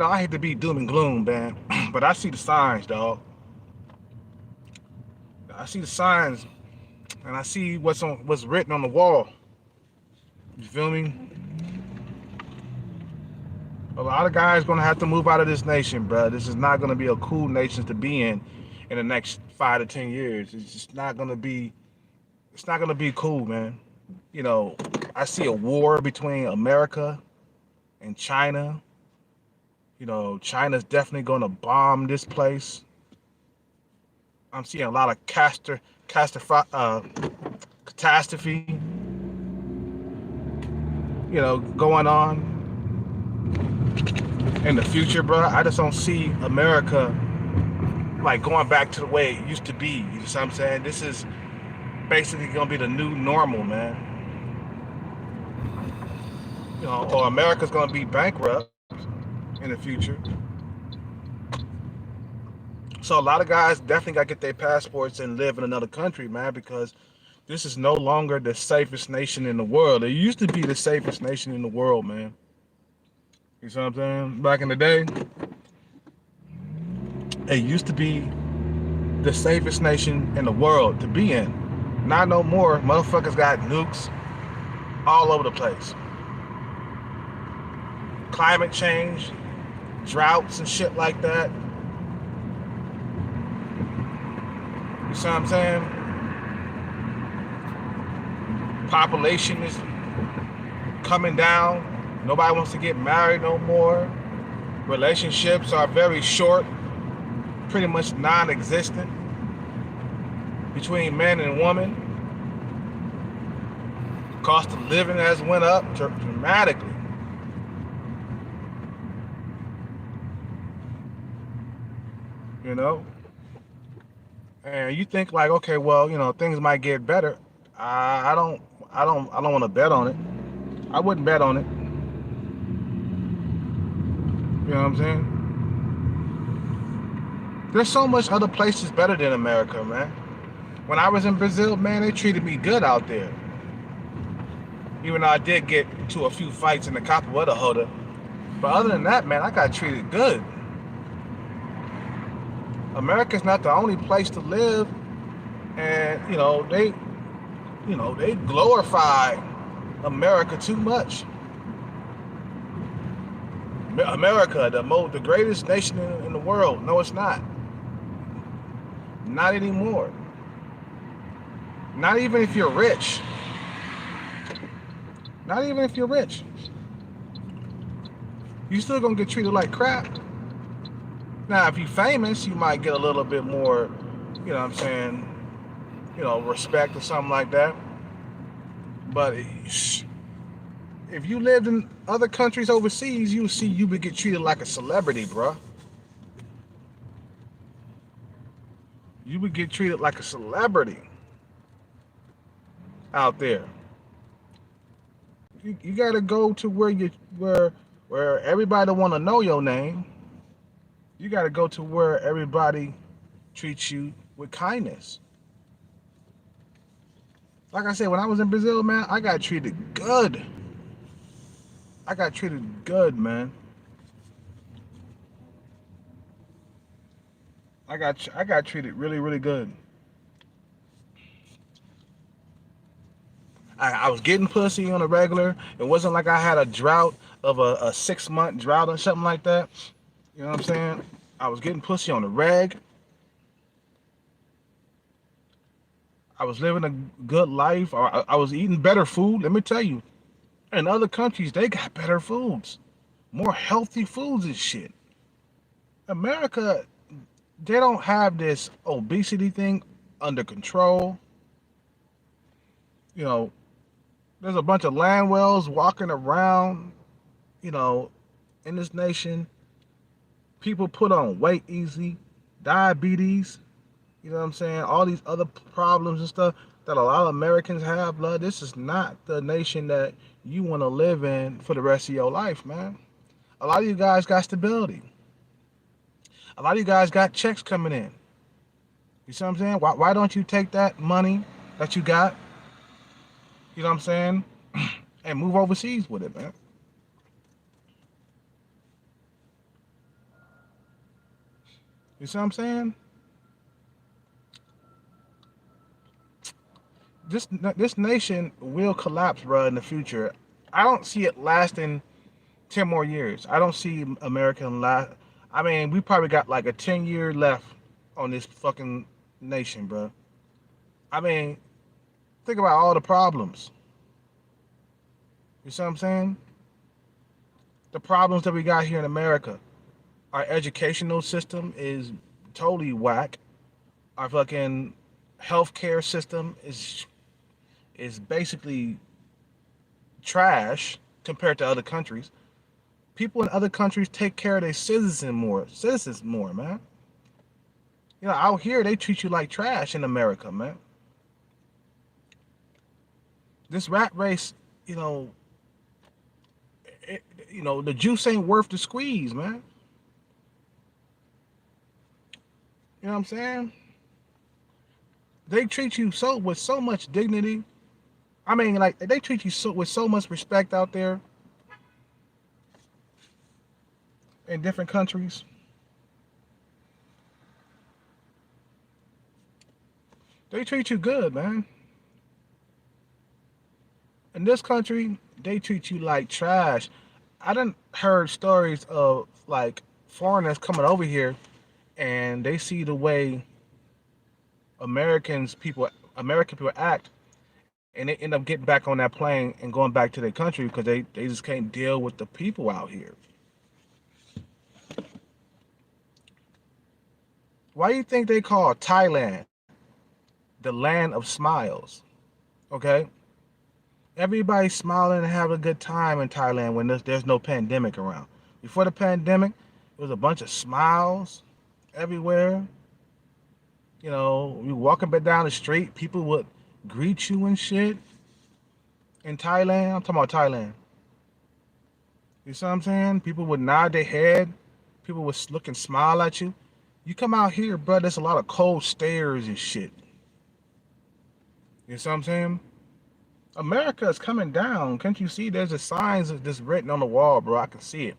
I hate to be doom and gloom, man, but I see the signs, dog. I see the signs, and I see what's written on the wall. You feel me? A lot of guys gonna have to move out of this nation, bro. This is not gonna be a cool nation to be in the next 5 to 10 years. It's just not gonna be. It's not gonna be cool, man. I see a war between America and China. China's definitely gonna bomb this place. I'm seeing a lot of catastrophe, going on in the future, bro. I just don't see America like going back to the way it used to be. You know what I'm saying? This is basically gonna be the new normal, man. Or America's gonna be bankrupt in the future. So a lot of guys definitely gotta get their passports and live in another country, man, because this is no longer the safest nation in the world. It used to be the safest nation in the world, man. You see what I'm saying? Back in the day, it used to be the safest nation in the world to be in. Not no more. Motherfuckers got nukes all over the place. Climate change, droughts and shit like that. You see what I'm saying? Population is coming down. Nobody wants to get married no more. Relationships are very short, pretty much non-existent between man and woman. Cost of living has went up dramatically. And you think like, okay, well, things might get better. I don't want to bet on it. I wouldn't bet on it. You know what I'm saying? There's so much other places better than America, man. When I was in Brazil, man, they treated me good out there. Even though I did get to a few fights in the Capoeira Holder. But other than that, man, I got treated good. America's not the only place to live, and they glorify America too much. America, the greatest nation in the world. No, it's not. Not anymore. Not even if you're rich. Not even if you're rich. You still gonna get treated like crap. Now, if you're famous, you might get a little bit more, you know what I'm saying, respect or something like that. But if you lived in other countries overseas, you would get treated like a celebrity, bruh. You would get treated like a celebrity out there. You gotta go to where everybody want to know your name. You gotta go to where everybody treats you with kindness. Like I said, when I was in Brazil, man, I got treated good. I got treated good, man. I got treated really, really good. I was getting pussy on a regular. It wasn't like I had a drought of a 6-month drought or something like that. You know what I'm saying? I was getting pussy on the reg. I was living a good life. I was eating better food. Let me tell you, in other countries, they got better foods. More healthy foods and shit. America, they don't have this obesity thing under control. There's a bunch of land whales walking around, in this nation. People put on weight easy, diabetes, you know what I'm saying? All these other problems and stuff that a lot of Americans have, blood. This is not the nation that you want to live in for the rest of your life, man. A lot of you guys got stability. A lot of you guys got checks coming in. You see what I'm saying? Why don't you take that money that you got, you know what I'm saying, and move overseas with it, man? You see what I'm saying? This nation will collapse, bro, in the future. I don't see it lasting 10 more years. I don't see American last. I mean, we probably got like a 10-year left on this fucking nation, bro. I mean, think about all the problems. You see what I'm saying? The problems that we got here in America. Our educational system is totally whack. Our fucking healthcare system is basically trash compared to other countries. People in other countries take care of their citizens more, man. You know, out here they treat you like trash in America, man. This rat race, you know, the juice ain't worth the squeeze, man. You know what I'm saying? They treat you with so much dignity. I mean, like they treat you with so much respect out there in different countries. They treat you good, man. In this country, they treat you like trash. I done heard stories of like foreigners coming over here and they see the way American people act, and they end up getting back on that plane and going back to their country because they just can't deal with the people out here. Why do you think they call Thailand the land of smiles? Okay, everybody's smiling and having a good time in Thailand when there's no pandemic around. Before the pandemic, it was a bunch of smiles everywhere. You know, you walking back down the street, people would greet you and shit. In Thailand, I'm talking about Thailand. You see what I'm saying? People would nod their head. People would look and smile at you. You come out here, bro, there's a lot of cold stares and shit. You see what I'm saying? America is coming down. Can't you see there's the signs of this written on the wall, bro? I can see it.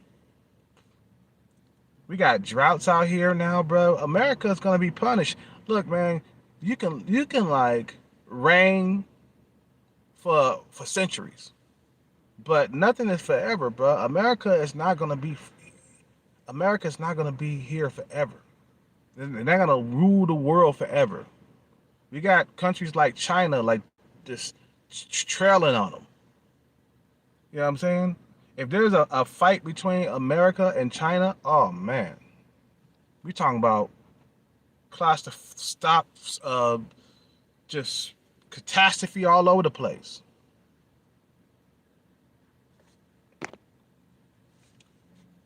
We got droughts out here now, bro. America is gonna be punished. Look, man, you can like rain for centuries, but nothing is forever, bro. America is not gonna be here forever. They're not gonna rule the world forever. We got countries like China, like this trailing on them. You know what I'm saying? If there's a fight between America and China, oh man, we talking about class to stop, just catastrophe all over the place. You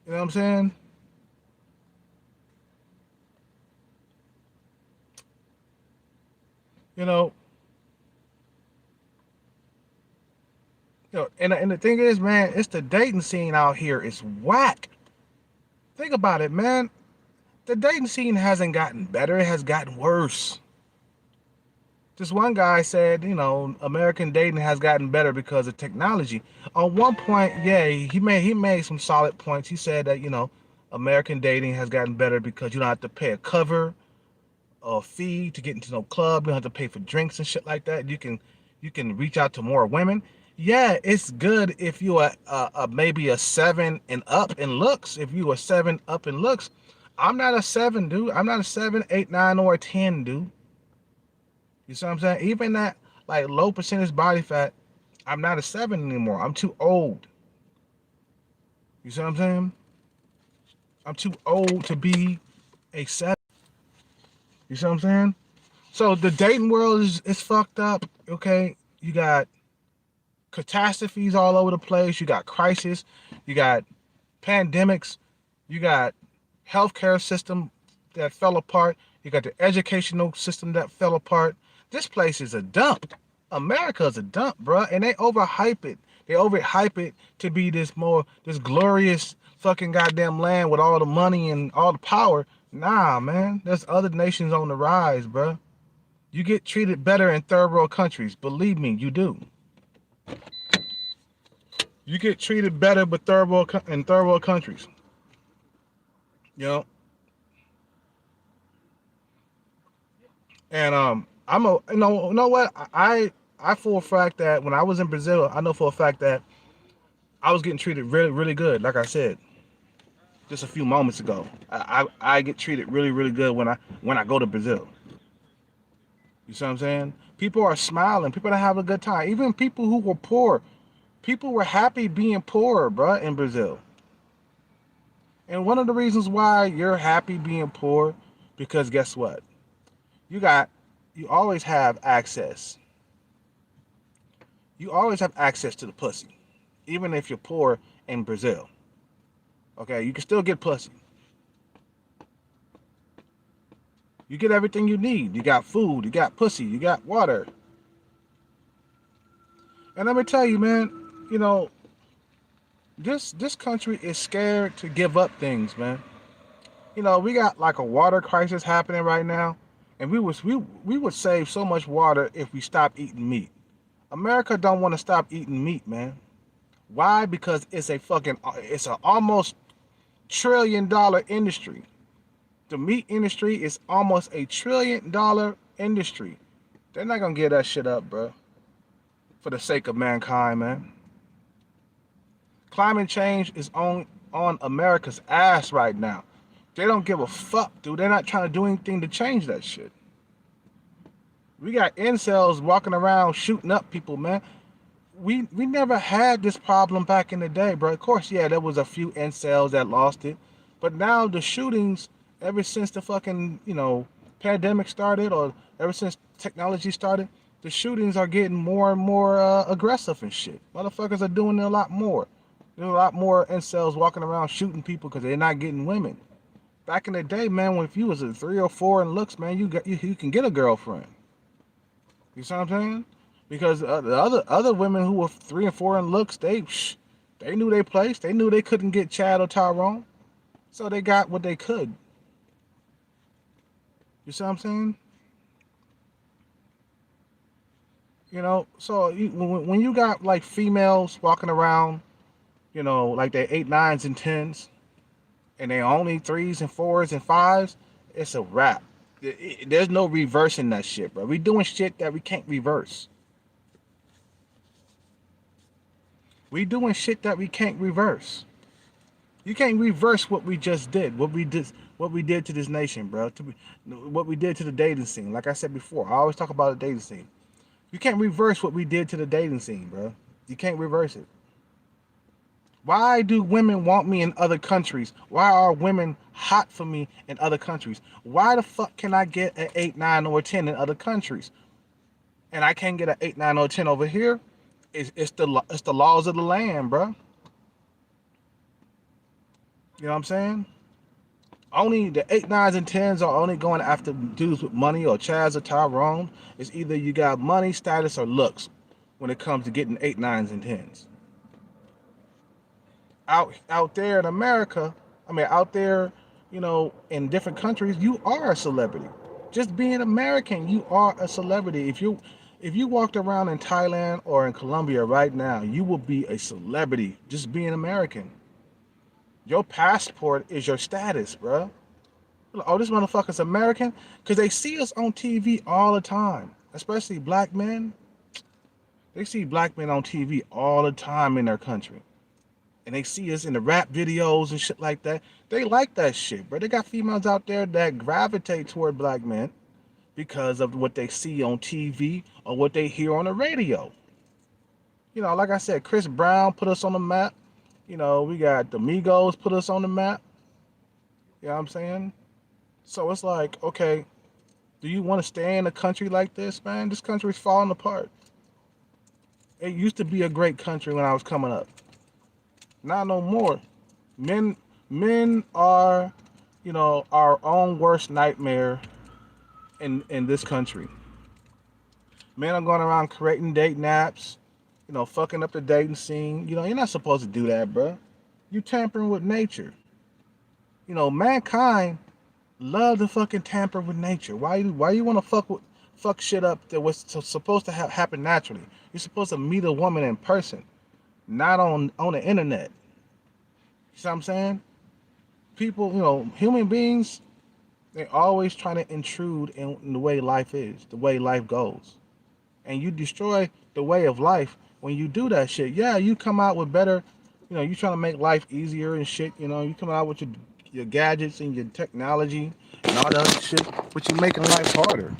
know what I'm saying? You know, and the thing is, man, it's the dating scene out here is whack. Think about it, man. The dating scene hasn't gotten better; it has gotten worse. This one guy said, American dating has gotten better because of technology. On one point, yeah, he made some solid points. He said that American dating has gotten better because you don't have to pay a cover or fee to get into no club. You don't have to pay for drinks and shit like that. You can reach out to more women. Yeah, it's good if you are maybe a 7 and up in looks. If you are 7 up in looks, I'm not a 7, dude. I'm not a 7, 8, 9, or a 10, dude. You see what I'm saying? Even that like low percentage body fat, I'm not a 7 anymore. I'm too old. You see what I'm saying? I'm too old to be a 7. You see what I'm saying? So the dating world is fucked up. Okay, you got catastrophes all over the place. You got crisis. You got pandemics. You got healthcare system that fell apart. You got the educational system that fell apart. This place is a dump. America is a dump, bro. And they overhype it. They overhype it to be this glorious fucking goddamn land with all the money and all the power. Nah, man. There's other nations on the rise, bro. You get treated better in third world countries. Believe me, you do. You get treated better with in third world countries. You know, And I'm a you know what I for a fact that when I was in Brazil, I know for a fact that I was getting treated really really good. Like I said just a few moments ago, I get treated really really good when I go to Brazil. You see what I'm saying? People are smiling. People are having a good time. Even people who were poor, people were happy being poor, bruh, in Brazil. And one of the reasons why you're happy being poor, because guess what? You got, you always have access. You always have access to the pussy, even if you're poor in Brazil. Okay, you can still get pussy. You get everything you need. You got food, you got pussy, you got water. And let me tell you, man, you know, this country is scared to give up things, man. You know, we got like a water crisis happening right now, and we would save so much water if we stopped eating meat. America don't want to stop eating meat, man. Why? Because it's a almost $1 trillion industry. The meat industry is almost $1 trillion industry. They're not gonna give that shit up, bro. For the sake of mankind, man. Climate change is on America's ass right now. They don't give a fuck, dude. They're not trying to do anything to change that shit. We got incels walking around shooting up people, man. We never had this problem back in the day, bro. Of course, yeah, there was a few incels that lost it, but now the shootings, ever since the fucking pandemic started, or ever since technology started, the shootings are getting more and more aggressive and shit. Motherfuckers are doing it a lot more. There's a lot more incels walking around shooting people because they're not getting women. Back in the day, man, when if you was a 3 or 4 in looks, man, you can get a girlfriend. You see what I'm saying? Because the other women who were 3 and 4 in looks, they knew their place. They knew they couldn't get Chad or Tyrone, so they got what they could. You see what I'm saying? So when you got like females walking around, like they 8, 9s, and 10s, and they only 3s and 4s and 5s, it's a wrap. There's no reversing that shit, bro. We doing shit that we can't reverse. We doing shit that we can't reverse. You can't reverse what we just did. What we did to this nation, bro. What we did to the dating scene. Like I said before, I always talk about the dating scene. You can't reverse what we did to the dating scene, bro. You can't reverse it. Why do women want me in other countries? Why are women hot for me in other countries? Why the fuck can I get an 8, 9, or 10 in other countries, and I can't get an 8, 9, or 10 over here? It's the laws of the land, bro. You know what I'm saying? Only the 8, 9s, and 10s are only going after dudes with money or Chaz or Tyrone. It's either you got money, status, or looks when it comes to getting 8, 9s, and 10s. Out there in America, I mean out there, in different countries, you are a celebrity. Just being American, you are a celebrity. If you walked around in Thailand or in Colombia right now, you will be a celebrity just being American. Your passport is your status, bro. Like, oh, this motherfucker's American, because they see us on TV all the time, especially black men. They see black men on TV all the time in their country, and they see us in the rap videos and shit like that. They like that shit, bro. They got females out there that gravitate toward black men because of what they see on TV or what they hear on the radio. Like I said, Chris Brown put us on the map. We got the Migos put us on the map. You know what I'm saying? So it's like, okay, do you want to stay in a country like this, man? This country's falling apart. It used to be a great country when I was coming up. Not no more. Men are, our own worst nightmare in this country. Men are going around creating dating apps, fucking up the dating scene. You're not supposed to do that, bro. You tampering with nature. Mankind love to fucking tamper with nature. Why you want to fuck shit up that was supposed to happen naturally? You're supposed to meet a woman in person, not on the internet. You see what I'm saying? People, human beings, They're always trying to intrude in the way life is, the way life goes. And you destroy the way of life when you do that shit. Yeah, you come out with better, you trying to make life easier and shit. You come out with your gadgets and your technology and all that other shit, but you're making life harder.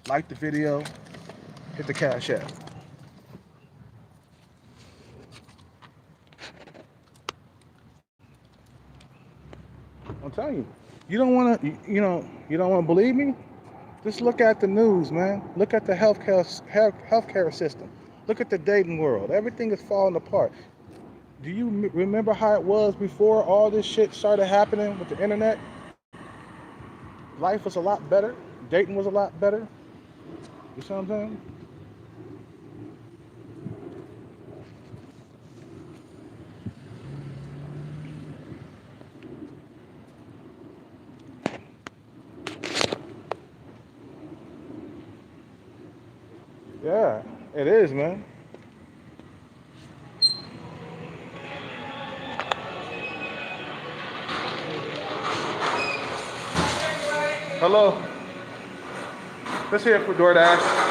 Like the video, hit the Cash App. I'm telling you, you don't want to, you don't want to believe me. Just look at the news, man. Look at the healthcare system. Look at the dating world. Everything is falling apart. Do you remember how it was before all this shit started happening with the internet? Life was a lot better. Dating was a lot better. You see what I'm saying? Yeah, it is, man. Hello. Let's hear it for DoorDash.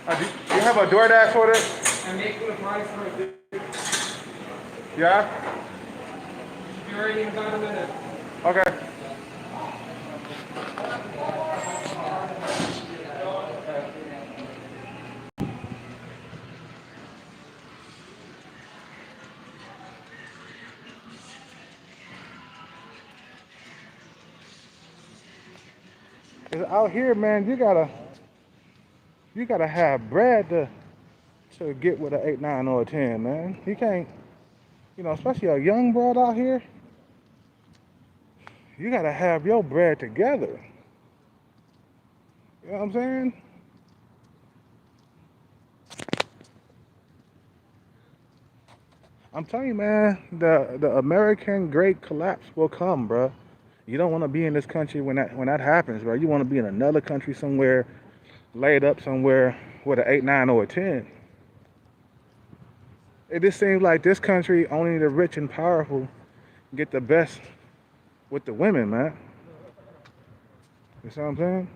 Do you have a DoorDash order? I'm making a price for it. Yeah? Be ready in about a minute. Okay. Out here, man, you gotta have bread to get with an 8, 9, or a 10, man. You can't, especially a young broad out here, you gotta have your bread together. You know what I'm saying? I'm telling you, man, the American great collapse will come, bro. You don't want to be in this country when that happens, bro. You want to be in another country somewhere, laid up somewhere with an 8, 9, or a 10. It just seems like this country, only the rich and powerful get the best with the women, man. You see what I'm saying?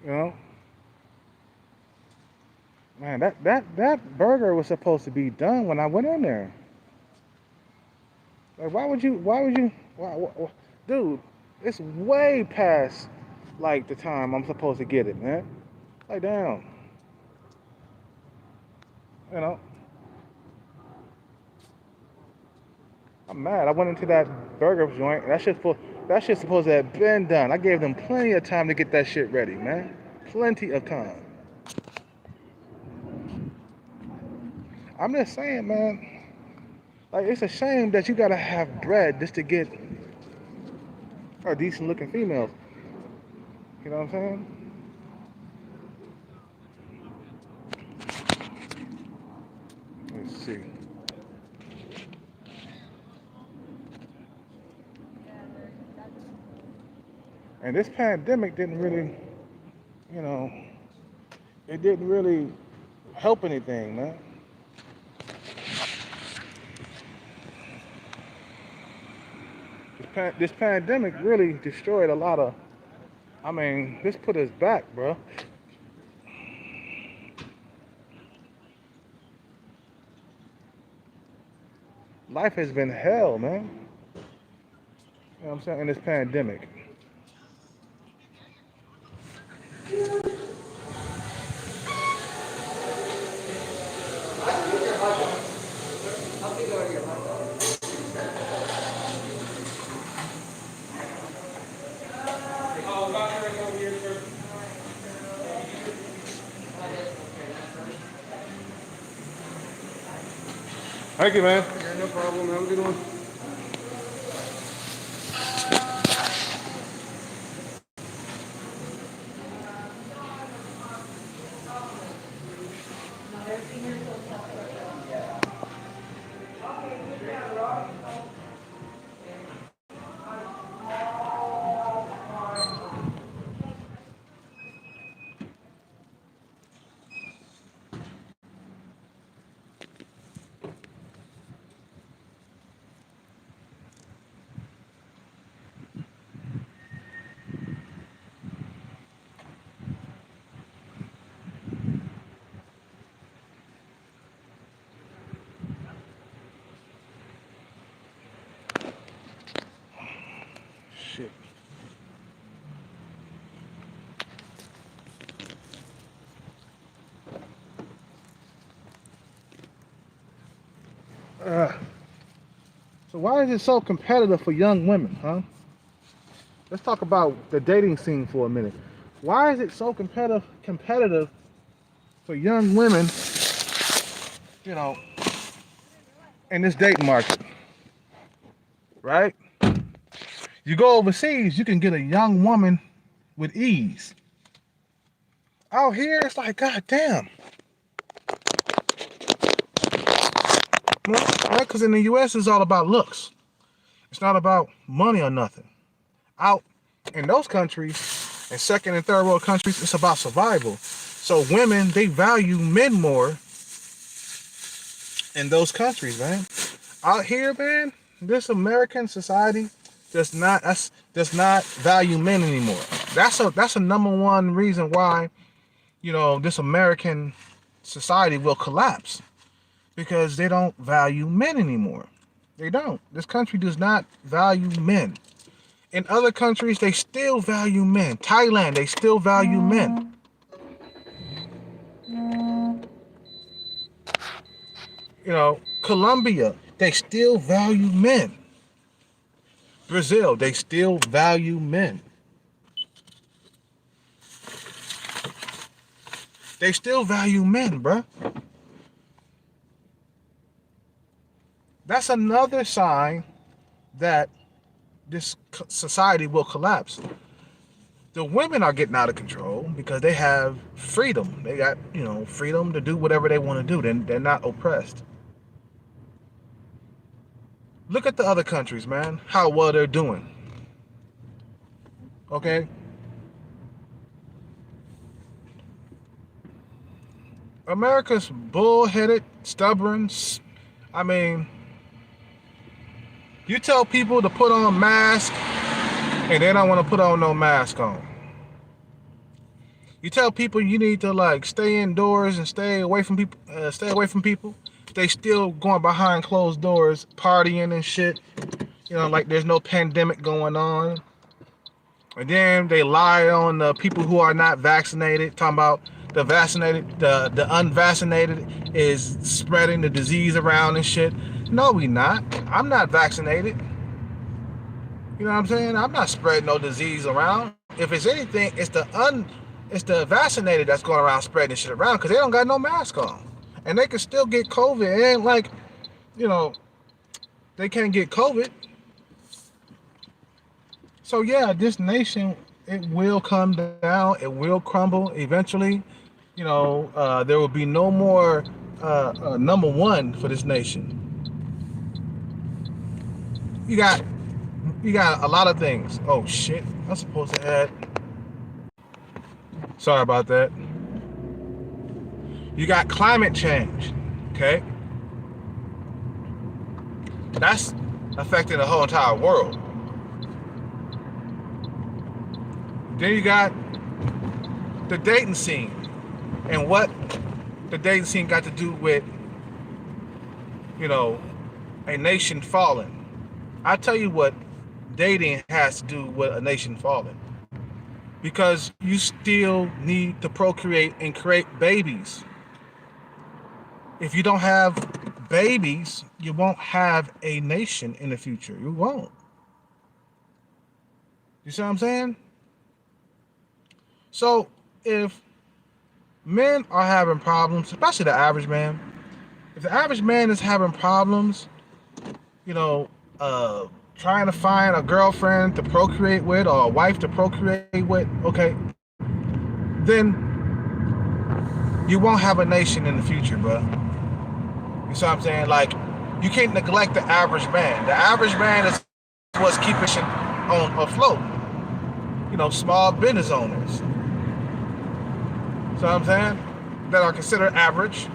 You know, man, that burger was supposed to be done when I went in there. Like, dude, it's way past like the time I'm supposed to get it, man. Like, damn, you know, I'm mad. I went into that burger joint. That shit's supposed to have been done. I gave them plenty of time to get that shit ready, man. Plenty of time. I'm just saying, man. Like, it's a shame that you gotta have bread just to get a decent looking female. You know what I'm saying? Let's see. And this pandemic didn't really, you know, it didn't really help anything, man. This pandemic really destroyed a lot of. I mean, this put us back, bro. Life has been hell, man. You know what I'm saying? In this pandemic. Oh, about to over here, sir. Thank you, man. Yeah, no problem. Have a good one. Shit. Uh, so why is it so competitive for young women, huh? Let's talk about the dating scene for a minute. Why is it so competitive for young women, you know, in this dating market, right? You go overseas, you can get a young woman with ease. Out here, it's like, God damn. Right? Because in the U.S., it's all about looks. It's not about money or nothing. Out in those countries, in second and third world countries, it's about survival. So women, they value men more in those countries, man. Out here, man, this American society does not value men anymore. That's a number one reason why, this American society will collapse, because they don't value men anymore. They don't. This country does not value men. In other countries, they still value men. Thailand, they still value men. Colombia, they still value men. Brazil, they still value men. They still value men, bruh. That's another sign that this society will collapse. The women are getting out of control because they have freedom. They got, freedom to do whatever they want to do. They're not oppressed. Look at the other countries, man, how well they're doing. Okay? America's bullheaded, stubborn. I mean, you tell people to put on masks and they don't want to put on no mask on. You tell people you need to stay indoors and stay away from people. They still going behind closed doors, partying and shit. Like there's no pandemic going on. And then they lie on the people who are not vaccinated, talking about the unvaccinated is spreading the disease around and shit. No, we not. I'm not vaccinated. You know what I'm saying? I'm not spreading no disease around. If it's anything, it's the vaccinated that's going around spreading shit around because they don't got no mask on. And they can still get COVID. It ain't like, they can't get COVID. So yeah, this nation, it will come down. It will crumble eventually. There will be no more number one for this nation. You got you got a lot of things. Oh shit! I'm supposed to add. Sorry about that. You got climate change. Okay, that's affecting the whole entire world. Then you got the dating scene and what the dating scene got to do with, you know, a nation falling. I tell you what dating has to do with a nation falling. Because you still need to procreate and create babies. If you don't have babies, you won't have a nation in the future. You won't. You see what I'm saying? So if men are having problems, especially the average man, if the average man is having problems, you know, uh, trying to find a girlfriend to procreate with or a wife to procreate with, okay, then you won't have a nation in the future, bro. You see what I'm saying? Like, you can't neglect the average man. The average man is what's keeping shit on afloat. You know, small business owners. See what I'm saying? That are considered average.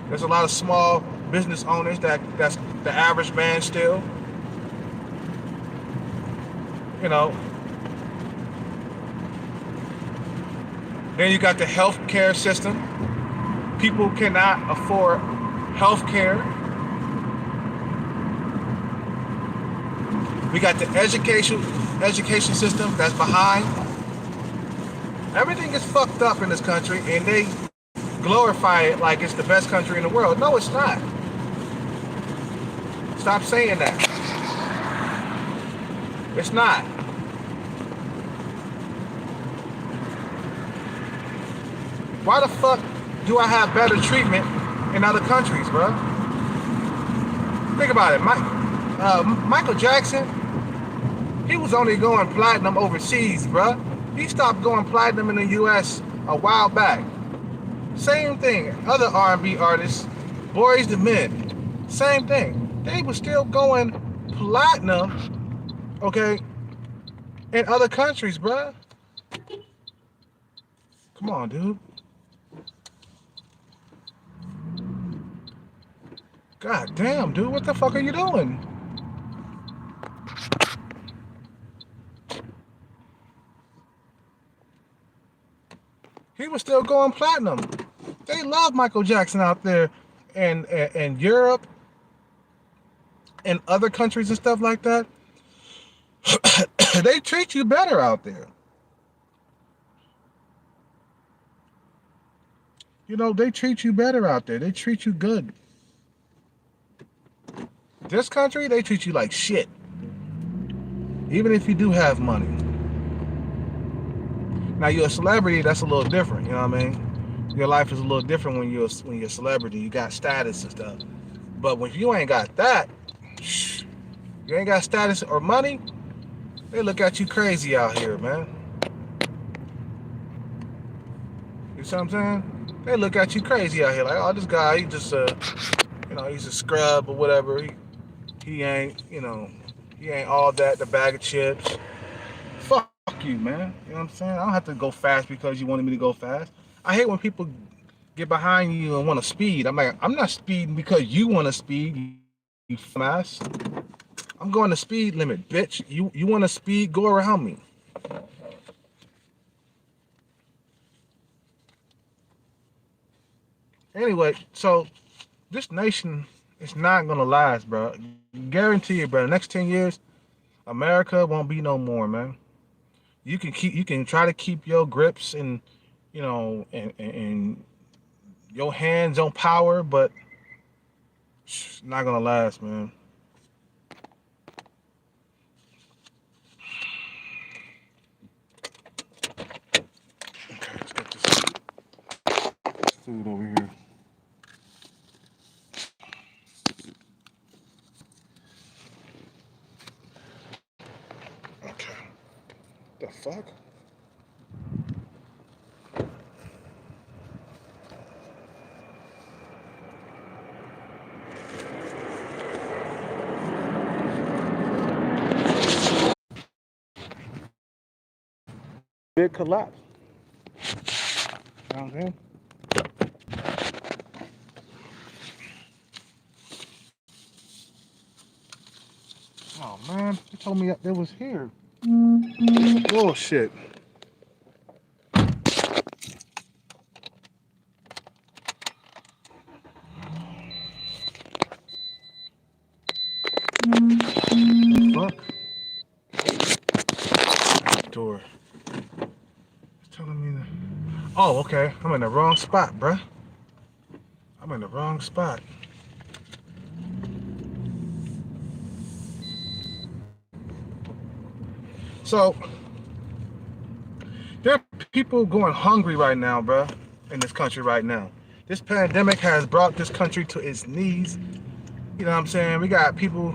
There's a lot of small business owners that's the average man still. You know. Then you got the healthcare system. People cannot afford healthcare. We got the education system that's behind. Everything is fucked up in this country, and they glorify it like it's the best country in the world. No, it's not. Stop saying that. It's not. Why the fuck do I have better treatment in other countries, bro? Think about it. Michael Jackson, he was only going platinum overseas, bro. He stopped going platinum in the U.S. a while back. Same thing. Other R&B artists, Boys to Men, same thing. They were still going platinum, okay, in other countries, bro. Come on, dude. God damn, dude, what the fuck are you doing? He was still going platinum. They love Michael Jackson out there and Europe and other countries and stuff like that. They treat you better out there. You know, they treat you better out there. They treat you good. This country, they treat you like shit. Even if you do have money. Now you're a celebrity, that's a little different, you know what I mean? Your life is a little different when you're a celebrity. You got status and stuff. But when you ain't got that, you ain't got status or money, they look at you crazy out here, man. You see what I'm saying? They look at you crazy out here, like, oh, this guy, he just, you know, he's a scrub or whatever. He ain't, you know, he ain't all that, the bag of chips. Fuck you, man. You know what I'm saying? I don't have to go fast because you wanted me to go fast. I hate when people get behind you and want to speed. I'm like, I'm not speeding because you want to speed, you ass. I'm going the speed limit, bitch. You want to speed? Go around me. Anyway, so this nation is not gonna last, bro. Guarantee you, bro. The next 10 years, America won't be no more, man. You can try to keep your grips and you know and your hands on power, but it's not gonna last, man. Okay, let's get this food over here. Okay. The fuck? big collapse. You know what I'm saying? Oh man, they told me it was here. Bullshit. Fuck. Door. It's telling me that. Oh, okay. I'm in the wrong spot, bruh. I'm in the wrong spot. So there are people going hungry right now, bruh, in this country right now. This pandemic has brought this country to its knees. You know what I'm saying? We got people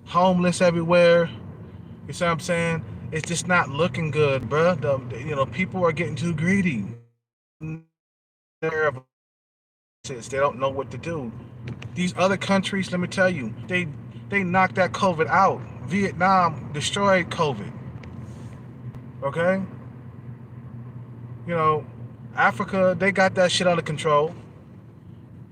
homeless everywhere. You see what I'm saying? It's just not looking good, bruh. People are getting too greedy. They don't know what to do. These other countries, let me tell you, they knocked that COVID out. Vietnam destroyed COVID. Okay? You know, Africa, they got that shit under control.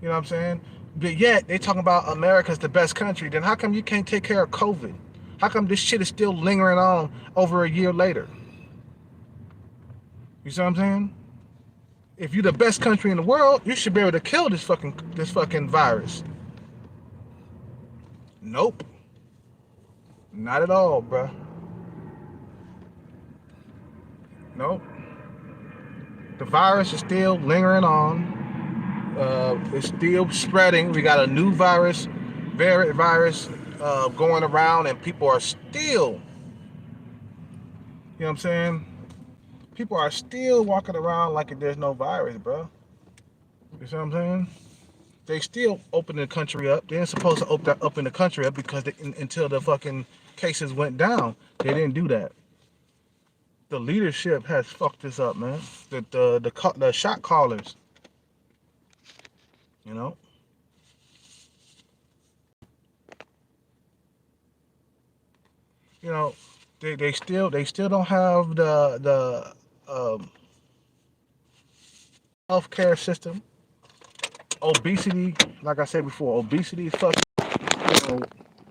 You know what I'm saying? But yet they talking about America's the best country. Then how come you can't take care of COVID? How come this shit is still lingering on over a year later? You see what I'm saying? If you're the best country in the world, you should be able to kill this fucking virus. Nope. Not at all, bruh. Nope. The virus is still lingering on. It's still spreading. We got a new variant virus going around, and people are still, you know what I'm saying? People are still walking around like there's no virus, bro. You see what I'm saying? They still open the country up. They ain't supposed to open the country up because until the fucking cases went down, they didn't do that. The leadership has fucked this up, man. The shot callers, you know. You know, they still don't have the healthcare system. Obesity, like I said before, obesity is fucking, you know,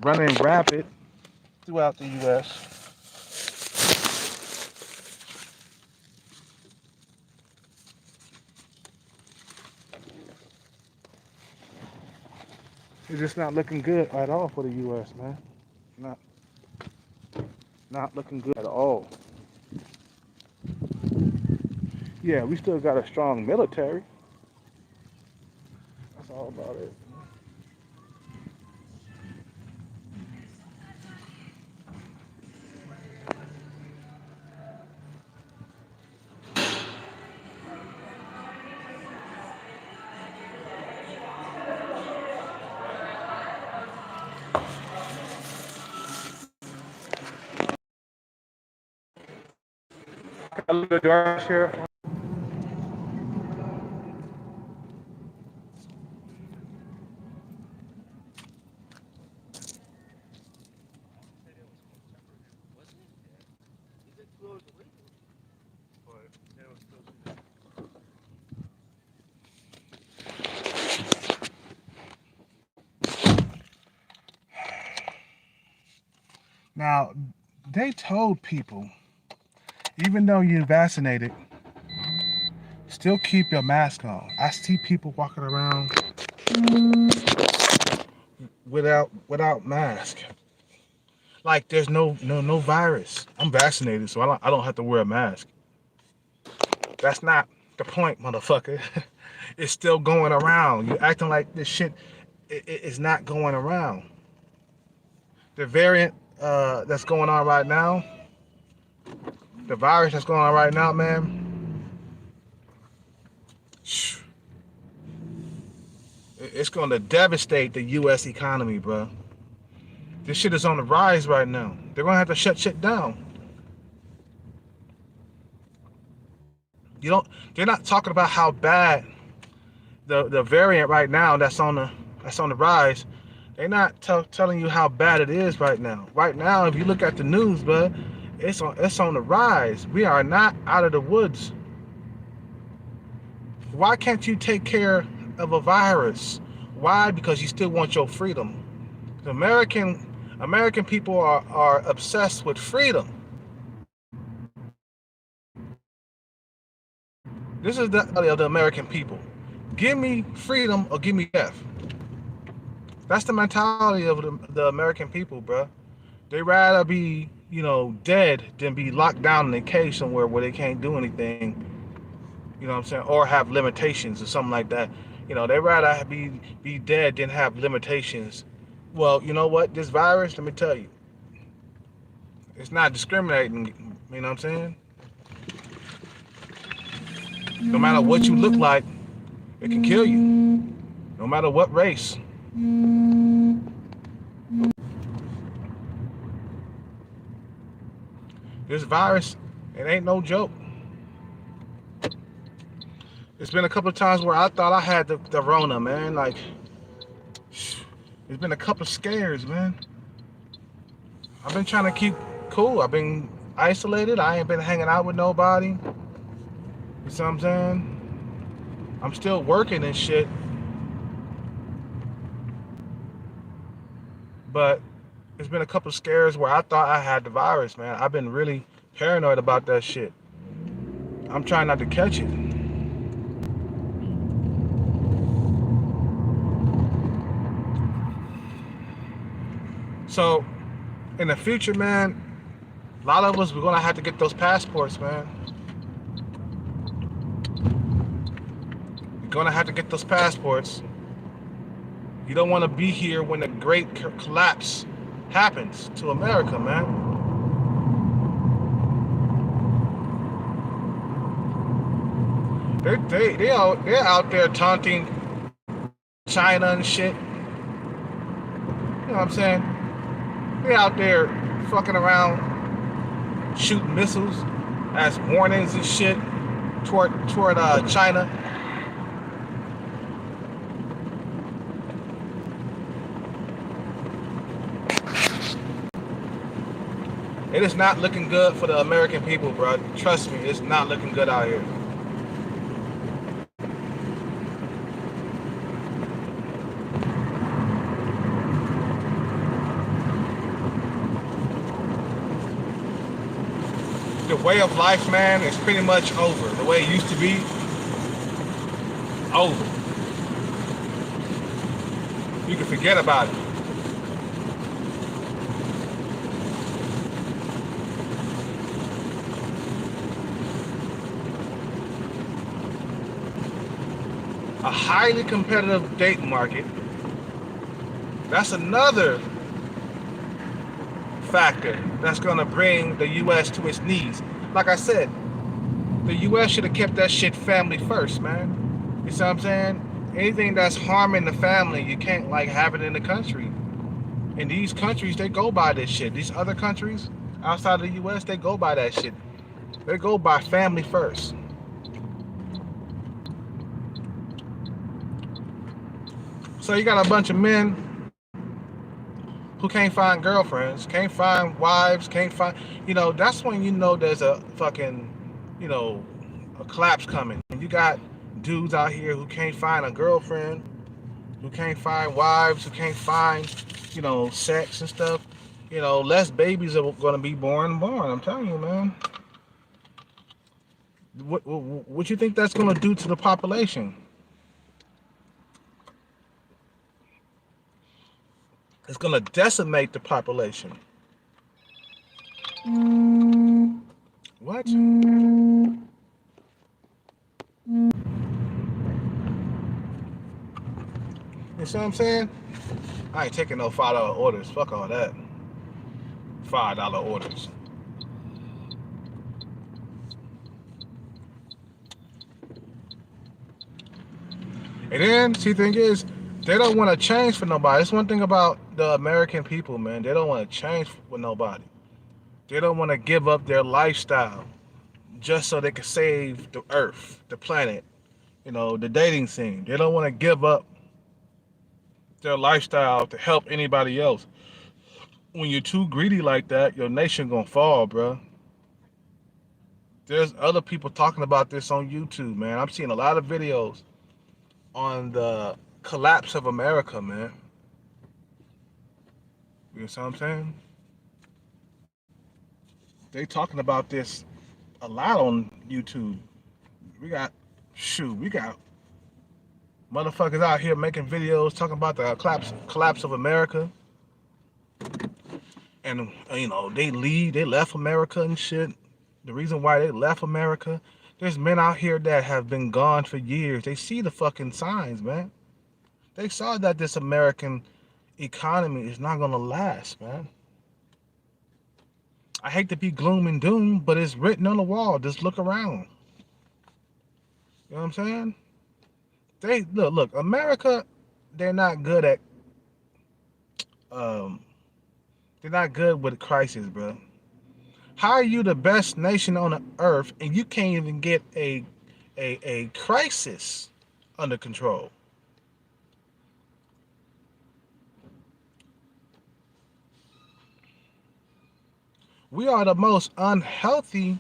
running rapid throughout the U.S. It's just not looking good at all for the U.S., man. Not not looking good at all. Yeah, we still got a strong military. That's all about it. A little dark here. Now, they told people, even though you're vaccinated, still keep your mask on. I see people walking around without mask. Like there's no virus. I'm vaccinated, so I don't have to wear a mask. That's not the point, motherfucker. It's still going around. You acting like this shit is not going around. The variant that's going on right now, the virus that's going on right now, man, it's going to devastate the U.S. economy, bro. This shit is on the rise right now. They're going to have to shut shit down. You don't. They're not talking about how bad the variant right now that's on the rise. They're not telling you how bad it is right now. Right now, if you look at the news, bro, It's on the rise. We are not out of the woods. Why can't you take care of a virus? Why? Because you still want your freedom. The American people are obsessed with freedom. This is the of the American people. Give me freedom or give me death. That's the mentality of the American people, bro. They rather be, dead than be locked down in a cage somewhere where they can't do anything. You know what I'm saying? Or have limitations or something like that. They rather be dead than have limitations. Well, you know what? This virus, let me tell you, it's not discriminating. You know what I'm saying? No matter what you look like, it can kill you. No matter what race. This virus, it ain't no joke. It's been a couple of times where I thought I had the Rona, man. Like, it's been a couple of scares, man. I've been trying to keep cool. I've been isolated. I ain't been hanging out with nobody. You see what I'm saying? I'm still working and shit. But it's been a couple of scares where I thought I had the virus, man. I've been really paranoid about that shit. I'm trying not to catch it. So, in the future, man, a lot of us, we're going to have to get those passports, man. You're going to have to get those passports. You don't want to be here when the great collapse happens to America, man. They're out there taunting China and shit. You know what I'm saying? They're out there fucking around, shooting missiles as warnings and shit toward China. It is not looking good for the American people, bro. Trust me, it's not looking good out here. The way of life, man, is pretty much over. The way it used to be, over. You can forget about it. A highly competitive dating market. That's another factor that's going to bring the U.S. to its knees. Like I said, the U.S. should have kept that shit family first, man. You see what I'm saying? Anything that's harming the family, you can't have it in the country. In these countries, they go by this shit. These other countries outside of the U.S., they go by that shit. They go by family first. So you got a bunch of men who can't find girlfriends, can't find wives, can't find, that's when you know there's a fucking, a collapse coming. You got dudes out here who can't find a girlfriend, who can't find wives, who can't find, sex and stuff. Less babies are going to be born. I'm telling you, man. What you think that's going to do to the population? It's going to decimate the population. What? You see what I'm saying? I ain't taking no $5 orders. Fuck all that. $5 orders. And then, see, the thing is, they don't want to change for nobody. That's one thing about the American people, man. They don't want to change with nobody. They don't want to give up their lifestyle just so they can save the earth, the planet, the dating scene. They don't want to give up their lifestyle to help anybody else. When you're too greedy like that, your nation gonna fall, bro. There's other people talking about this on YouTube, man. I'm seeing a lot of videos on the collapse of America, man. You know what I'm saying? They talking about this a lot on YouTube. We got, we got motherfuckers out here making videos talking about the collapse of America, and they left America and shit. The reason why they left America, there's men out here that have been gone for years. They see the fucking signs, man. They saw that this American economy is not gonna last, man. I hate to be gloom and doom, but it's written on the wall. Just look around. You know what I'm saying? They look. America, they're not good at um, they're not good with crisis, bro. How are you the best nation on the earth and you can't even get a crisis under control? We are the most unhealthy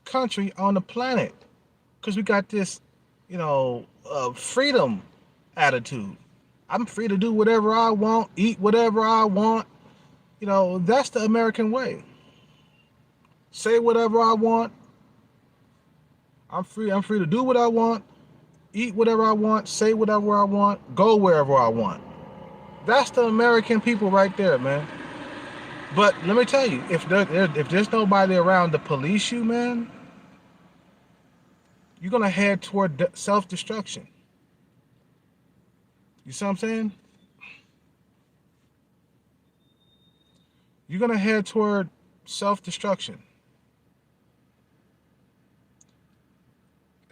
country on the planet because we got this, freedom attitude. I'm free to do whatever I want, eat whatever I want. That's the American way. Say whatever I want. I'm free. I'm free to do what I want, eat whatever I want, say whatever I want, go wherever I want. That's the American people right there, man. But let me tell you, if there's nobody around to police you, man, you're gonna head toward self-destruction. You see what I'm saying? You're gonna head toward self-destruction.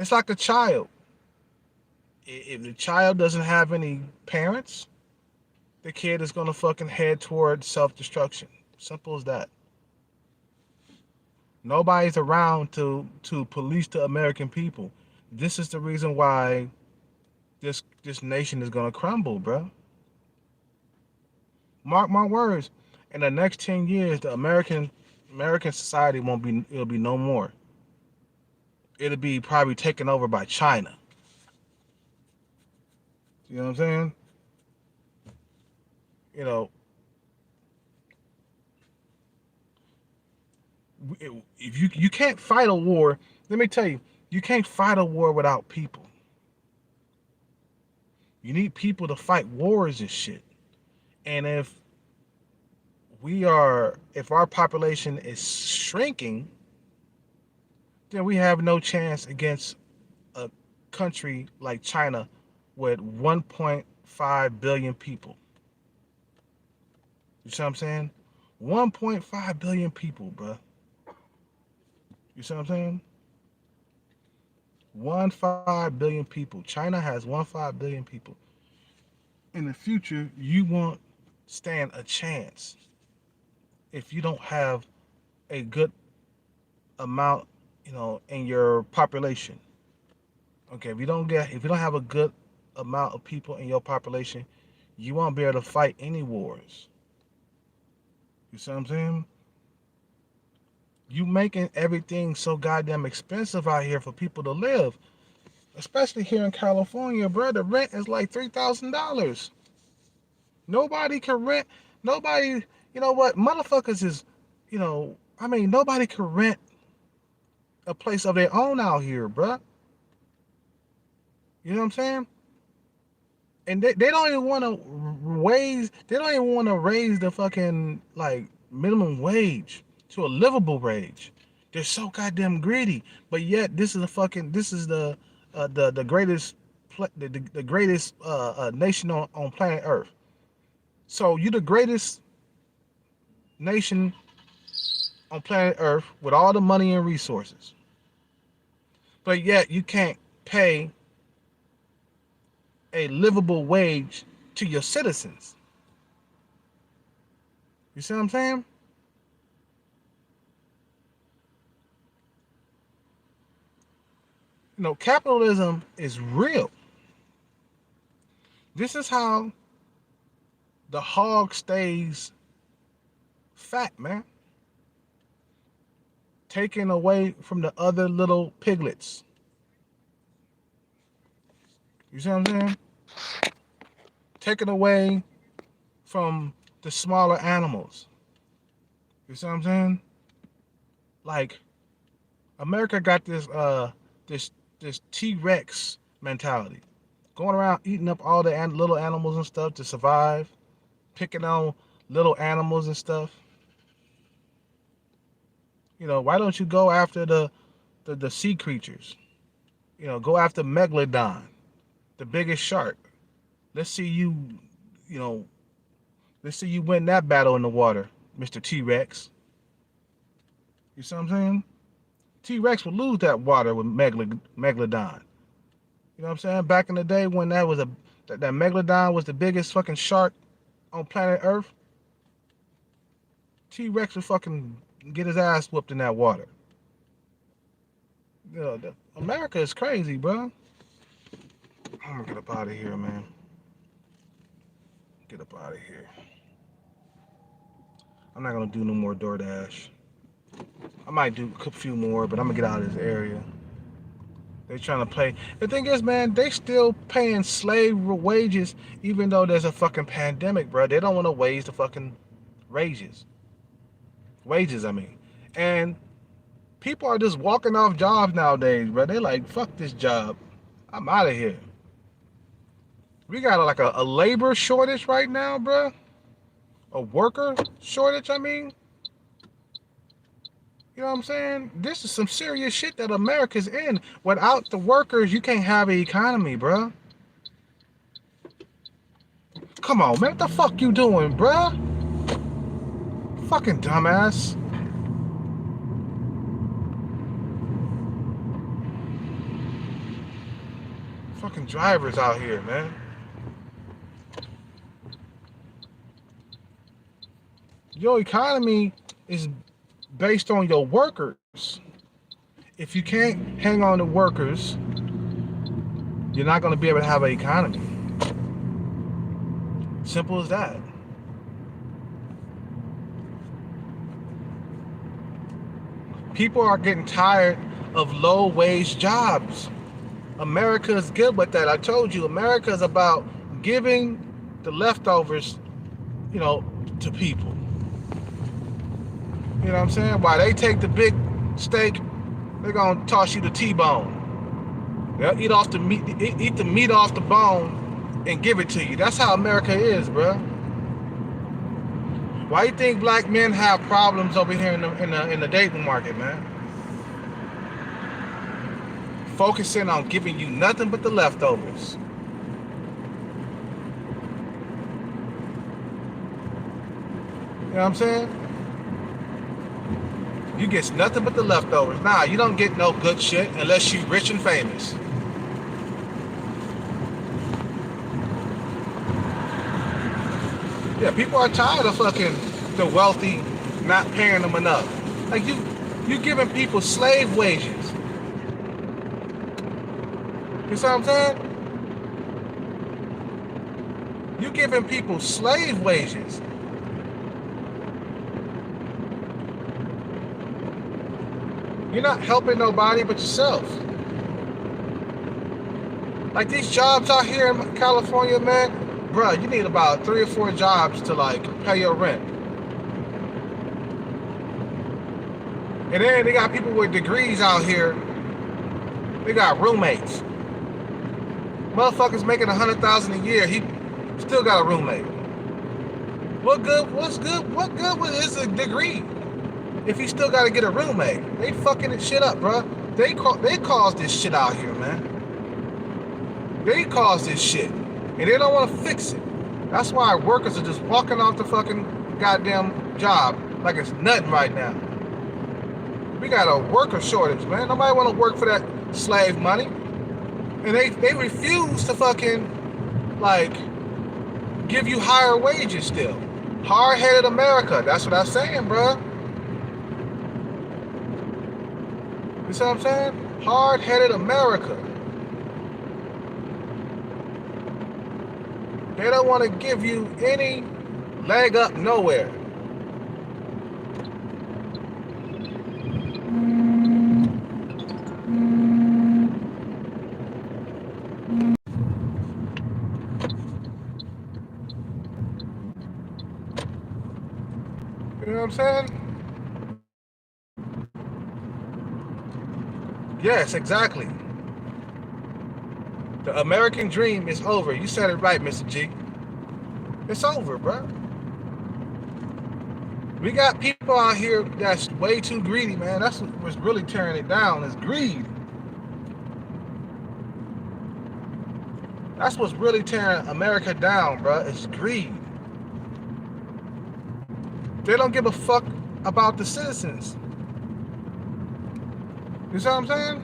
It's like a child. If the child doesn't have any parents, the kid is gonna fucking head toward self-destruction. Simple as that. Nobody's around to police the American people. This is the reason why this nation is gonna crumble, bro. Mark my words. In the next 10 years, the American society won't be. It'll be no more. It'll be probably taken over by China. You know what I'm saying? You know, if you can't fight a war, let me tell you, you can't fight a war without people. You need people to fight wars and shit. And if our population is shrinking, then we have no chance against a country like China with 1.5 billion people. You see what I'm saying? 1.5 billion people, bro. You see what I'm saying? 1.5 billion people. China has 1.5 billion people. In the future, you won't stand a chance if you don't have a good amount, in your population. Okay, if you don't have a good amount of people in your population, you won't be able to fight any wars. You see what I'm saying? You making everything so goddamn expensive out here for people to live, especially here in California, bro. The rent is like $3,000. Nobody can rent. Nobody, you know what? Motherfuckers is, nobody can rent a place of their own out here, bro. You know what I'm saying? And they don't even want to raise the fucking like minimum wage to a livable wage. They're so goddamn greedy, but yet this is the greatest the greatest nation on planet Earth. So you the greatest nation on planet Earth with all the money and resources, but yet you can't pay a livable wage to your citizens. You see what I'm saying? Capitalism is real. This is how the hog stays fat, man. taken away from the other little piglets. You see what I'm saying? Taken away from the smaller animals. You see what I'm saying? Like America got this this T-Rex mentality, going around eating up all the little animals and stuff to survive, picking on little animals and stuff. Why don't you go after the sea creatures? Go after Megalodon, the biggest shark. Let's see you, you know, let's see you win that battle in the water, Mr. T-Rex. You see what I'm saying? T-Rex would lose that water with Megalodon. You know what I'm saying? Back in the day when that Megalodon was the biggest fucking shark on planet Earth, T-Rex would fucking get his ass whooped in that water. America is crazy, bro. I'm gonna get up out of here, man. Get up out of here. I'm not gonna do no more DoorDash. I might do a few more, but I'm gonna get out of this area. They trying to play. The thing is, man, they still paying slave wages even though there's a fucking pandemic, bro. They don't want to raise the fucking wages. Wages, I mean. And people are just walking off jobs nowadays, bro. They like, fuck this job. I'm out of here. We got like a labor shortage right now, bro. A worker shortage, I mean. You know what I'm saying? This is some serious shit that America's in. Without the workers, you can't have an economy, bro. Come on, man. What the fuck you doing, bro? Fucking dumbass. Fucking drivers out here, man. Your economy is based on your workers. If you can't hang on to workers, you're not going to be able to have an economy. Simple as that. People are getting tired of low-wage jobs. America is good with that. I told you, America is about giving the leftovers, to people. You know what I'm saying? While they take the big steak, they're gonna toss you the T-bone. They'll eat the meat off the bone and give it to you. That's how America is, bro. Why you think black men have problems over here in the dating market, man? Focusing on giving you nothing but the leftovers. You know what I'm saying? You get nothing but the leftovers. Nah, you don't get no good shit unless you rich and famous. Yeah, people are tired of fucking the wealthy not paying them enough. Like you giving people slave wages. You see what I'm saying? You giving people slave wages. You're not helping nobody but yourself. Like these jobs out here in California, man, bro, you need about 3 or 4 jobs to like pay your rent. And then they got people with degrees out here. They got roommates. Motherfuckers making $100,000 a year. He still got a roommate. What good was his degree if he still got to get a roommate? They fucking this shit up, bro. They caused this shit out here, man. They caused this shit, and they don't want to fix it. That's why workers are just walking off the fucking goddamn job like it's nothing right now. We got a worker shortage, man. Nobody want to work for that slave money. And they refuse to fucking, like, give you higher wages still. Hard-headed America. That's what I'm saying, bro. You see what I'm saying? Hard-headed America. They don't want to give you any leg up nowhere. You know what I'm saying? Yes, exactly. The American dream is over. You said it right, Mr. G. It's over, bro. We got people out here that's way too greedy, man. That's what's really tearing it down is greed. That's what's really tearing America down, bro. It's greed. They don't give a fuck about the citizens. You see what I'm saying?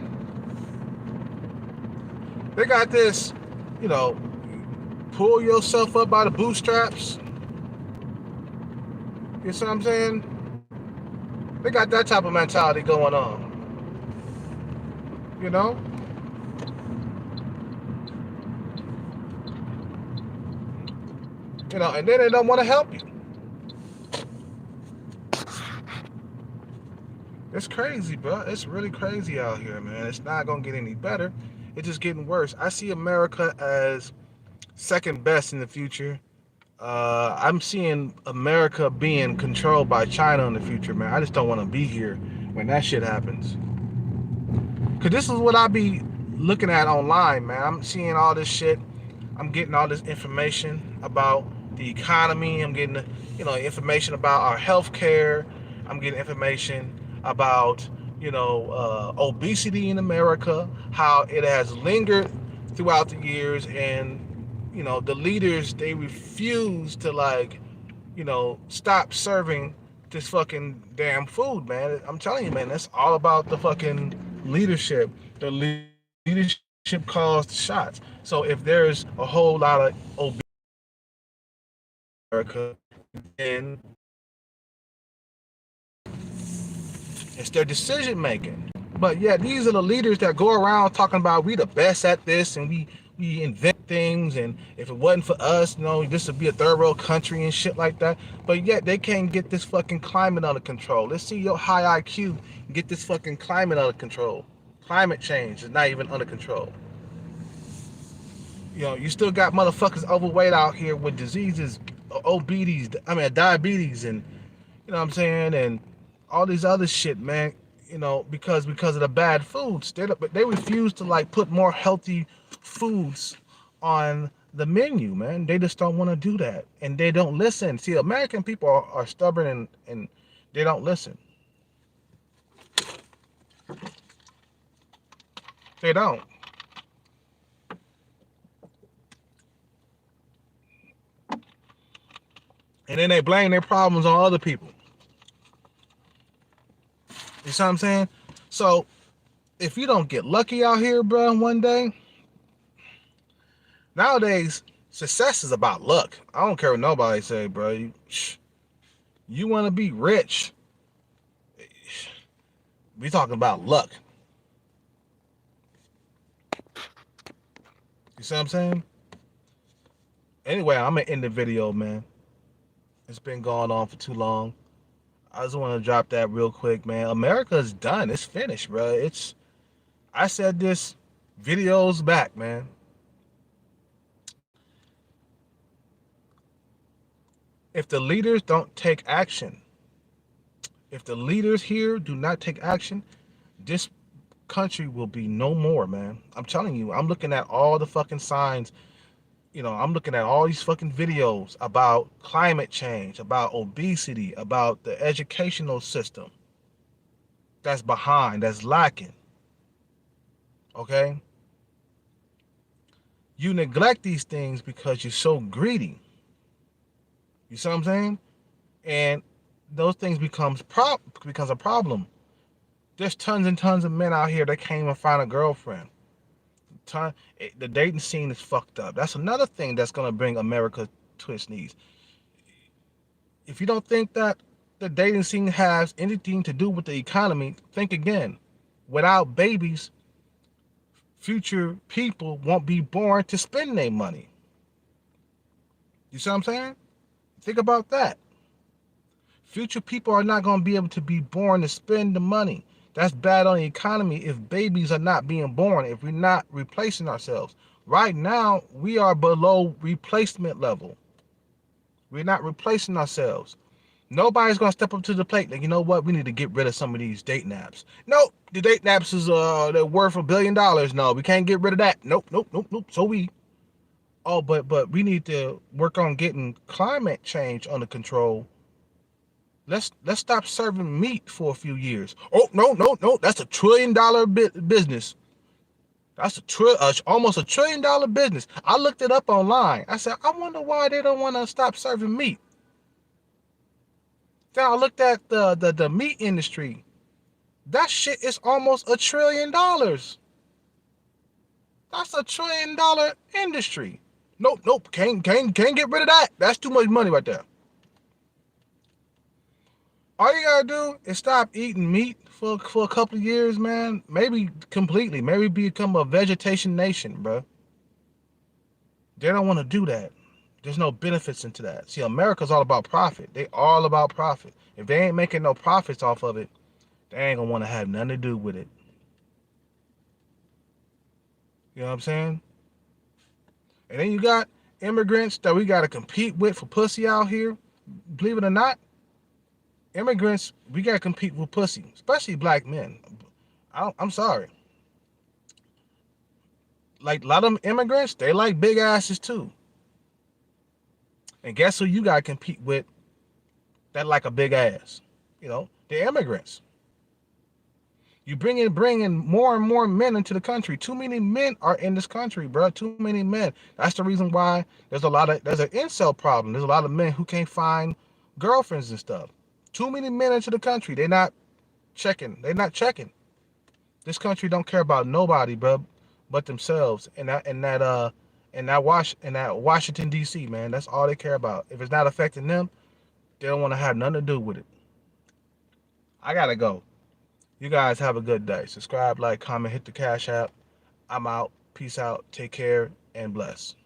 They got this, you know, pull yourself up by the bootstraps. You see what I'm saying? They got that type of mentality going on. You know? And then they don't want to help you. It's crazy, bro. It's really crazy out here, man. It's not gonna get any better. It's just getting worse. I see America as second best in the future. I'm seeing America being controlled by China in the future, man. I just don't want to be here when that shit happens. Cause this is what I be looking at online, man. I'm seeing all this shit. I'm getting all this information about the economy. I'm getting, information about our health care. I'm getting information about, obesity in America, how it has lingered throughout the years, and the leaders, they refuse to stop serving this fucking damn food, man. I'm telling you, man, that's all about the fucking leadership. The leadership calls the shots. So if there's a whole lot of obesity in America, then it's their decision making. But yeah, these are the leaders that go around talking about we the best at this and we invent things, and if it wasn't for us, this would be a third world country and shit like that. But yet they can't get this fucking climate under control. Let's see your high IQ get this fucking climate under control. Climate change is not even under control. You still got motherfuckers overweight out here with diseases, diabetes, and you know what I'm saying, and all these other shit, man. Because of the bad foods, they refuse to put more healthy foods on the menu, man. They just don't want to do that, and they don't listen. See, American people are stubborn, and they don't listen. They don't, and then they blame their problems on other people. You see what I'm saying? So if you don't get lucky out here, bro, one day, nowadays success is about luck. I don't care what nobody say, bro. You want to be rich, we talking about luck. You see what I'm saying? Anyway, I'm gonna end the video, man. It's been going on for too long. I just want to drop that real quick, man. America's done. It's finished, bro. I said this videos back, man. If the leaders don't take action, if the leaders here do not take action, this country will be no more, man. I'm telling you, I'm looking at all the fucking signs. I'm looking at all these fucking videos about climate change, about obesity, about the educational system that's behind, that's lacking. Okay? You neglect these things because you're so greedy. You see what I'm saying? And those things becomes a problem. There's tons and tons of men out here that can't even find a girlfriend. The dating scene is fucked up. That's another thing that's gonna bring America to its knees. If you don't think that the dating scene has anything to do with the economy, think again. Without babies, future people won't be born to spend their money. You see what I'm saying? Think about that. Future people are not going to be able to be born to spend the money. That's bad on the economy if babies are not being born, if we're not replacing ourselves. Right now, we are below replacement level. We're not replacing ourselves. Nobody's gonna step up to the plate. Like, you know what? We need to get rid of some of these dating apps. Nope, the dating apps is they're worth $1 billion. No, we can't get rid of that. Nope, nope, nope, nope. So we but we need to work on getting climate change under control. Let's stop serving meat for a few years. Oh no, no, no. That's $1 trillion business. That's almost $1 trillion business. I looked it up online. I said, I wonder why they don't want to stop serving meat. Then I looked at the meat industry. That shit is almost $1 trillion. That's $1 trillion industry. Nope, nope. Can't get rid of that. That's too much money right there. All you gotta do is stop eating meat for a couple of years, man. Maybe completely. Maybe become a vegetation nation, bro. They don't want to do that. There's no benefits into that. See, America's all about profit. They all about profit. If they ain't making no profits off of it, they ain't gonna want to have nothing to do with it. You know what I'm saying? And then you got immigrants that we gotta compete with for pussy out here. Believe it or not, immigrants we gotta compete with pussy, especially black men. I'm sorry. Like a lot of them immigrants, they like big asses too. And guess who you gotta compete with that like a big ass? You know, the immigrants. You bringing more and more men into the country. Too many men are in this country, bro. Too many men. That's the reason why there's an incel problem. There's a lot of men who can't find girlfriends and stuff. Too many men into the country. They're not checking. They're not checking. This country don't care about nobody, bro, but themselves. And that Washington D.C. man. That's all they care about. If it's not affecting them, they don't want to have nothing to do with it. I gotta go. You guys have a good day. Subscribe, like, comment, hit the Cash App. I'm out. Peace out. Take care and bless.